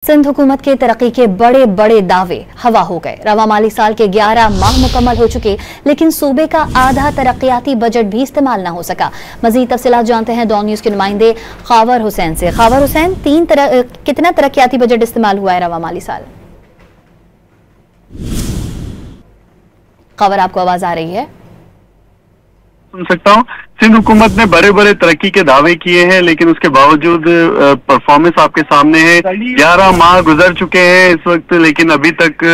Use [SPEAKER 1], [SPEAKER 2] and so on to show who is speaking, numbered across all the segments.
[SPEAKER 1] सिंध हुकूमत के तरक्की के बड़े बड़े दावे हवा हो गए। रवा माली साल के 11 माह मुकम्मल हो चुके, लेकिन सूबे का आधा तरक्याती बजट भी इस्तेमाल न हो सका। मजीद तफसीलात जानते हैं डॉन न्यूज के नुमाइंदे खावर हुसैन से। खावर हुसैन, कितना तरक्याती बजट इस्तेमाल हुआ है रवा माली साल? खबर आपको आवाज आ रही है?
[SPEAKER 2] सुन सकता हूँ। सिंध हुकूमत ने बड़े बड़े तरक्की के दावे किए हैं, लेकिन उसके बावजूद परफॉर्मेंस आपके सामने है। 11 माह गुजर चुके हैं इस वक्त, लेकिन अभी तक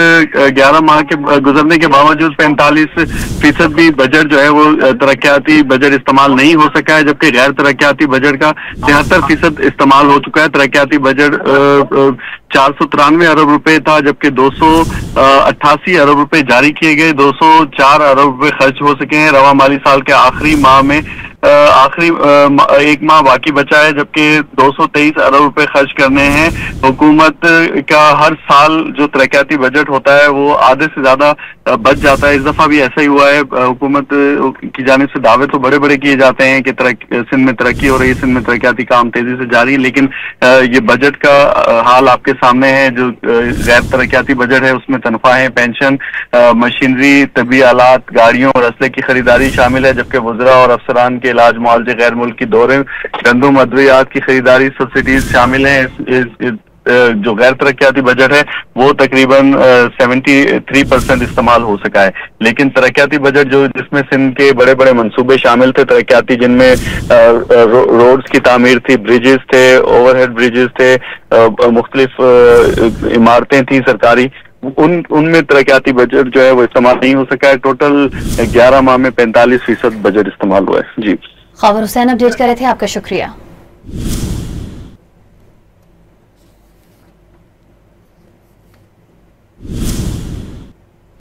[SPEAKER 2] 11 माह के गुजरने के बावजूद 45% भी बजट जो है वो तरक्याती बजट इस्तेमाल नहीं हो सका है, जबकि गैर तरक्याती बजट का 73% इस्तेमाल हो चुका है। तरक्याती बजट 493 अरब रुपए था, जबकि 288 अरब रुपए जारी किए गए। 204 अरब रुपए खर्च हो सके हैं। रवा माली साल के आखिरी माह में आखिरी एक माह बाकी बचा है, जबकि 223 अरब रुपए खर्च करने हैं। हुकूमत का हर साल जो तरक्याती बजट होता है वो आधे से ज्यादा बच जाता है। इस दफा भी ऐसा ही हुआ है। हुकूमत की जानिब से दावे तो बड़े बड़े किए जाते हैं कि सिंध में तरक्की हो रही है, सिंध में तरक्याती काम तेजी से जारी है, लेकिन ये बजट का हाल आपके सामने है। जो गैर तरक्याती बजट है उसमें तनख्वाहें, पेंशन, मशीनरी, तबी आलात, गाड़ियों और असले की खरीदारी शामिल है, जबकि वज़रा और अफसरान के इलाज, मुआवजे, गैर मुल्की दौरे, गंदम, अद्वियात की खरीदारी, सब्सिडीज शामिल हैं। जो गैर तरक्याती बजट है वो तकरीबन 73% इस्तेमाल हो सका है। लेकिन तरक्याती बजट जिसमें सिंध के बड़े बड़े मंसूबे शामिल थे तरक्याती, जिनमें रोड्स की तामीर थी, ब्रिजेस थे, ओवरहेड ब्रिजेस थे, मुख्तलिफ इमारतें थी सरकारी, उनमें तरक्याती बजट जो है वो इस्तेमाल नहीं हो सका है। टोटल 11 माह में 45% बजट इस्तेमाल हुआ है। जी,
[SPEAKER 1] खावर हुसैन अपडेट कर रहे थे, आपका शुक्रिया।